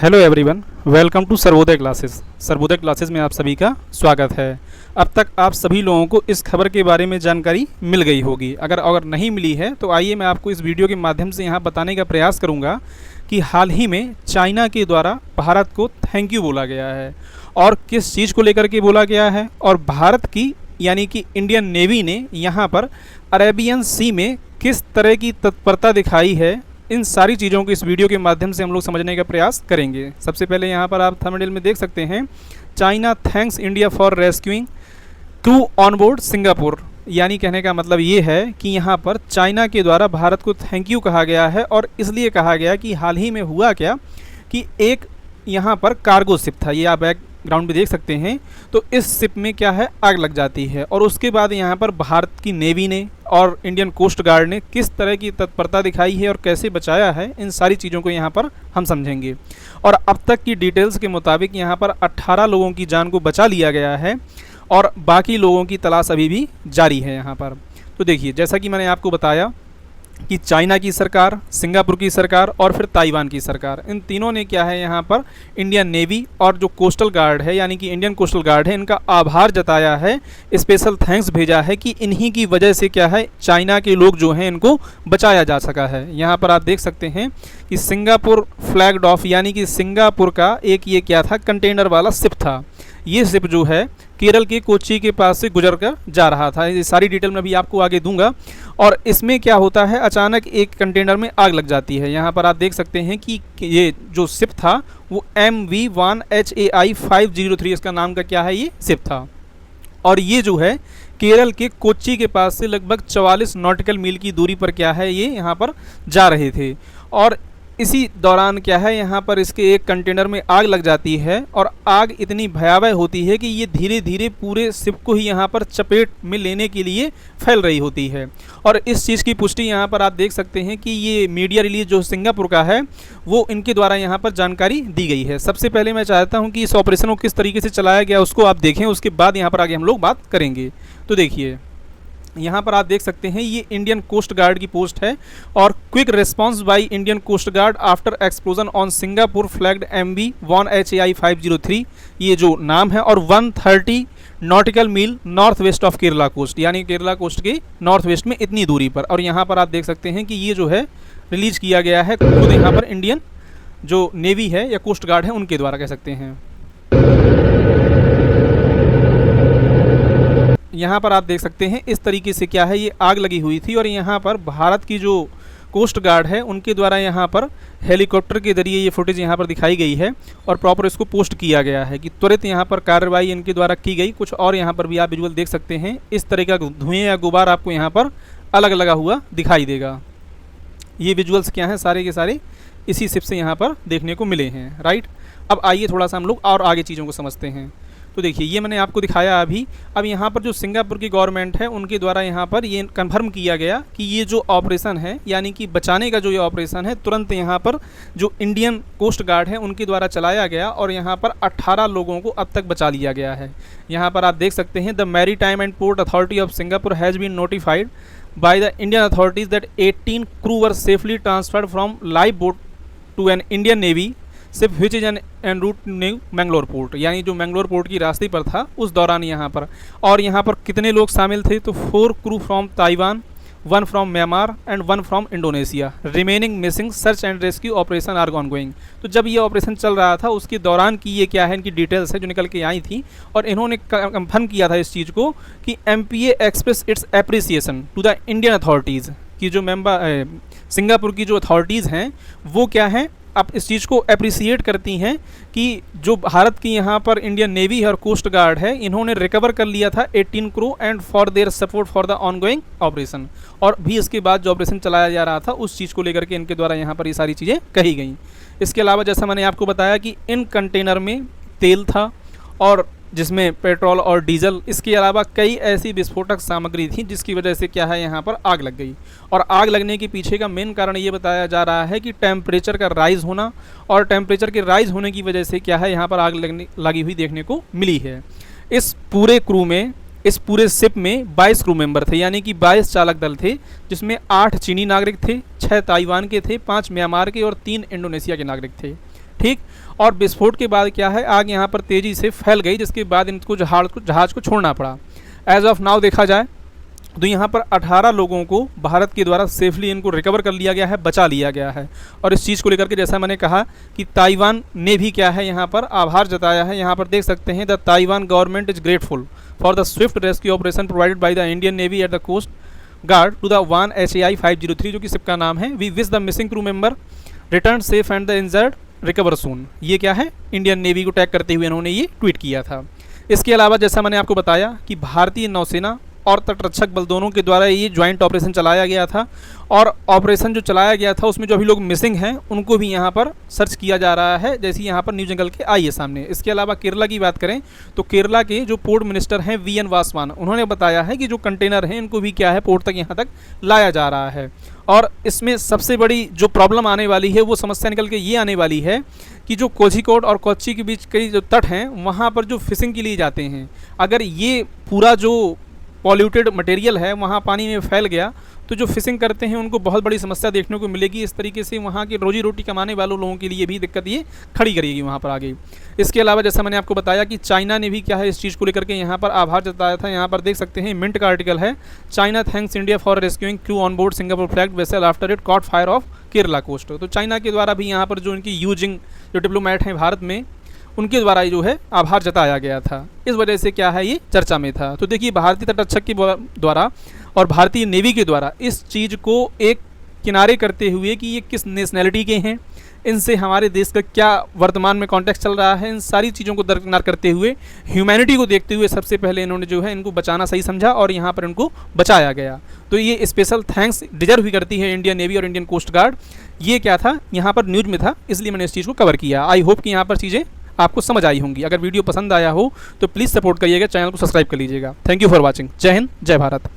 Hello everyone, welcome to Sarvodaya classes. Sarvodaya classes में आप सभी का स्वागत है। अब तक आप सभी लोगों को इस खबर के बारे में जानकारी मिल गई होगी। अगर नहीं मिली है तो आइए मैं आपको इस वीडियो के माध्यम से यहाँ बताने का प्रयास करूँगा कि हाल ही में चाइना के द्वारा भारत को थैंक यू बोला गया है और किस चीज़ को लेकर के बोला गया है, और भारत की यानी कि इंडियन नेवी ने यहाँ पर अरेबियन सी में किस तरह की तत्परता दिखाई है। इन सारी चीज़ों को इस वीडियो के माध्यम से हम लोग समझने का प्रयास करेंगे। सबसे पहले यहाँ पर आप थंबनेल में देख सकते हैं, China thanks India for rescuing crew on board Singapore. यानी कहने का मतलब ये है कि यहाँ पर चाइना के द्वारा भारत को थैंक यू कहा गया है, और इसलिए कहा गया कि हाल ही में हुआ क्या कि एक यहाँ पर कार्गो शिप था, ये आप बैकग्राउंड में देख सकते हैं। तो इस शिप में क्या है, आग लग जाती है, और उसके बाद यहाँ पर भारत की नेवी ने और इंडियन कोस्ट गार्ड ने किस तरह की तत्परता दिखाई है और कैसे बचाया है, इन सारी चीज़ों को यहाँ पर हम समझेंगे। और अब तक की डिटेल्स के मुताबिक यहाँ पर 18 लोगों की जान को बचा लिया गया है और बाकी लोगों की तलाश अभी भी जारी है यहाँ पर। तो देखिए, जैसा कि मैंने आपको बताया कि चाइना की सरकार, सिंगापुर की सरकार और फिर ताइवान की सरकार, इन तीनों ने क्या है यहाँ पर इंडियन नेवी और जो कोस्टल गार्ड है यानी कि इंडियन कोस्टल गार्ड है, इनका आभार जताया है, स्पेशल थैंक्स भेजा है कि इन्हीं की वजह से क्या है चाइना के लोग जो हैं इनको बचाया जा सका है। यहाँ पर आप देख सकते हैं कि सिंगापुर फ्लैग्ड ऑफ, यानी कि सिंगापुर का एक ये क्या था, कंटेनर वाला शिप था। ये शिप जो है केरल के कोच्चि के पास से गुजर कर जा रहा था। ये सारी डिटेल मैं भी आपको आगे दूंगा। और इसमें क्या होता है, अचानक एक कंटेनर में आग लग जाती है। यहाँ पर आप देख सकते हैं कि ये जो शिप था वो MV1HAI 503 इसका नाम का क्या है, ये शिप था। और ये जो है केरल के कोच्चि के पास से लगभग 44 नॉटिकल मील की दूरी पर क्या है, ये यहाँ पर जा रहे थे। और इसी दौरान क्या है, यहाँ पर इसके एक कंटेनर में आग लग जाती है, और आग इतनी भयावह होती है कि ये धीरे धीरे पूरे शिप को ही यहाँ पर चपेट में लेने के लिए फैल रही होती है। और इस चीज़ की पुष्टि यहाँ पर आप देख सकते हैं कि ये मीडिया रिलीज जो सिंगापुर का है वो इनके द्वारा यहाँ पर जानकारी दी गई है। सबसे पहले मैं चाहता हूँ कि इस ऑपरेशन को किस तरीके से चलाया गया उसको आप देखें, उसके बाद यहाँ पर आगे हम लोग बात करेंगे। तो देखिए, यहाँ पर आप देख सकते हैं ये इंडियन कोस्ट गार्ड की पोस्ट है, और quick response by Indian coast guard after explosion on Singapore flagged MV1HAI 503, ये जो नाम है, और 130 nautical mile north west of Kerala coast, यानी केरला कोस्ट के नॉर्थ वेस्ट में इतनी दूरी पर। और यहाँ पर आप देख सकते हैं कि ये जो है रिलीज किया गया है खुद यहाँ पर इंडियन जो नेवी है या कोस्ट गार्ड है उनके द्वारा, कह सकते हैं। यहाँ पर आप देख सकते हैं इस तरीके से क्या है, ये आग लगी हुई थी, और यहाँ पर भारत की जो कोस्ट गार्ड है उनके द्वारा यहाँ पर हेलीकॉप्टर के जरिए ये फुटेज यहाँ पर दिखाई गई है, और प्रॉपर इसको पोस्ट किया गया है कि तुरंत यहाँ पर कार्रवाई इनके द्वारा की गई। कुछ और यहाँ पर भी आप विजुअल देख सकते हैं, इस तरह का धुएँ या गुबार आपको यहाँ पर अलग लगा हुआ दिखाई देगा। ये विजुअल्स क्या हैं, सारे के सारे इसी शिप से यहाँ पर देखने को मिले हैं, राइट। अब आइए थोड़ा सा हम लोग और आगे चीज़ों को समझते हैं। तो देखिए, ये मैंने आपको दिखाया अभी। अब यहाँ पर जो सिंगापुर की गवर्नमेंट है उनके द्वारा यहाँ पर ये कंफर्म किया गया कि ये जो ऑपरेशन है यानी कि बचाने का जो ये ऑपरेशन है, तुरंत यहाँ पर जो इंडियन कोस्ट गार्ड है उनके द्वारा चलाया गया, और यहाँ पर 18 लोगों को अब तक बचा लिया गया है। यहाँ पर आप देख सकते हैं, the maritime and port authority of Singapore has been notified by the Indian authorities that 18 crew were safely transferred from live boat to an Indian navy ship which is en route new Mangalore port, यानी जो Mangalore port की रास्ते पर था उस दौरान यहाँ पर। और यहाँ पर कितने लोग शामिल थे, तो 4 crew from Taiwan, 1 from Myanmar and 1 from Indonesia. Remaining missing search and rescue operation are ongoing. तो जब ये ऑपरेशन चल रहा था उसके दौरान की ये क्या है, इनकी डिटेल्स है जो निकल के आई थी, और इन्होंने कंफर्म किया था इस चीज़ को कि MPA express its appreciation to the Indian authorities, की जो सिंगापुर की जो अथॉरिटीज़ हैं वो क्या हैं, अब इस चीज़ को अप्रिसिएट करती हैं कि जो भारत की यहाँ पर इंडियन नेवी है और कोस्ट गार्ड है, इन्होंने रिकवर कर लिया था 18 crew and for their support for the ongoing operation. और भी इसके बाद जो ऑपरेशन चलाया जा रहा था उस चीज़ को लेकर के इनके द्वारा यहाँ पर ये सारी चीज़ें कही गई। इसके अलावा जैसा मैंने आपको बताया कि इन कंटेनर में तेल था और जिसमें पेट्रोल और डीजल, इसके अलावा कई ऐसी विस्फोटक सामग्री थी जिसकी वजह से क्या है यहाँ पर आग लग गई। और आग लगने के पीछे का मेन कारण ये बताया जा रहा है कि टेम्परेचर का राइज़ होना, और टेम्परेचर के राइज़ होने की वजह से क्या है यहाँ पर आग लगी हुई देखने को मिली है। इस पूरे क्रू में, इस पूरे शिप में 22 क्रू मेंबर थे, यानी कि 22 चालक दल थे, जिसमें 8 चीनी नागरिक थे, 6 ताइवान के थे, 5 म्यांमार के और 3 इंडोनेशिया के नागरिक थे। ठीक। और विस्फोट के बाद क्या है, आग यहाँ पर तेज़ी से फैल गई, जिसके बाद इनको जहाज़ को छोड़ना पड़ा। एज ऑफ नाउ देखा जाए तो यहाँ पर 18 लोगों को भारत के द्वारा सेफली इनको रिकवर कर लिया गया है, बचा लिया गया है। और इस चीज़ को लेकर के जैसा मैंने कहा कि ताइवान ने भी क्या है यहाँ पर आभार जताया है। यहाँ पर देख सकते हैं, the Taiwan government is grateful for the swift rescue operation provided by the Indian navy at the coast guard to the 1 HAI 503, जो कि शिप का नाम है। We wish the missing crew member return safe and the injured recover soon. ये क्या है, Indian navy को tag करते हुए इन्होंने ये ट्वीट किया था। इसके अलावा जैसा मैंने आपको बताया कि भारतीय नौसेना और तटरक्षक बल दोनों के द्वारा ये ज्वाइंट ऑपरेशन चलाया गया था। और ऑपरेशन जो चलाया गया था उसमें जो अभी लोग मिसिंग हैं उनको भी यहाँ पर सर्च किया जा रहा है, जैसे यहाँ पर न्यूज़ निकल के आई है सामने। इसके अलावा केरला की बात करें तो केरला के जो पोर्ट मिनिस्टर हैं VN वासवान, उन्होंने बताया है कि जो कंटेनर हैं इनको भी क्या है पोर्ट तक यहाँ तक लाया जा रहा है। और इसमें सबसे बड़ी जो प्रॉब्लम आने वाली है, वो समस्या निकल के ये आने वाली है कि जो कोझिकोड और कोच्चि के बीच कई जो तट हैं वहाँ पर जो फिशिंग के लिए जाते हैं, अगर ये पूरा जो पॉल्यूटेड मटेरियल है वहाँ पानी में फैल गया तो जो फिशिंग करते हैं उनको बहुत बड़ी समस्या देखने को मिलेगी। इस तरीके से वहाँ की रोजी रोटी कमाने वालों लोगों के लिए भी दिक्कत ये खड़ी करेगी वहाँ पर आगे। इसके अलावा जैसा मैंने आपको बताया कि चाइना ने भी क्या है इस चीज़ को लेकर के यहाँ पर आभार जताया था। यहाँ पर देख सकते हैं मिंट का आर्टिकल है, China thanks India for rescuing crew on board Singapore flagged vessel after it caught fire off Kerala coast. तो चाइना के द्वारा भी यहाँ पर जो इनकी यूजिंग जो डिप्लोमेट हैं भारत में, उनके द्वारा जो है आभार जताया गया था। इस वजह से क्या है ये चर्चा में था। तो देखिए भारतीय तटरक्षक के द्वारा और भारतीय नेवी के द्वारा इस चीज़ को एक किनारे करते हुए कि ये किस नेशनैलिटी के हैं, इनसे हमारे देश का क्या वर्तमान में कॉन्टेक्स्ट चल रहा है, इन सारी चीज़ों को दरकिनार करते हुए ह्यूमैनिटी को देखते हुए सबसे पहले इन्होंने जो है इनको बचाना सही समझा और यहाँ पर इनको बचाया गया। तो ये स्पेशल थैंक्स डिजर्व भी करती है इंडियन नेवी और इंडियन कोस्ट गार्ड। ये क्या था यहाँ पर न्यूज़ में था, इसलिए मैंने इस चीज़ को कवर किया। आई होप कि यहाँ पर चीज़ें आपको समझ आई होंगी। अगर वीडियो पसंद आया हो तो प्लीज़ सपोर्ट करिएगा, चैनल को सब्सक्राइब कर लीजिएगा। Thank you for watching. जय हिंद, जय भारत।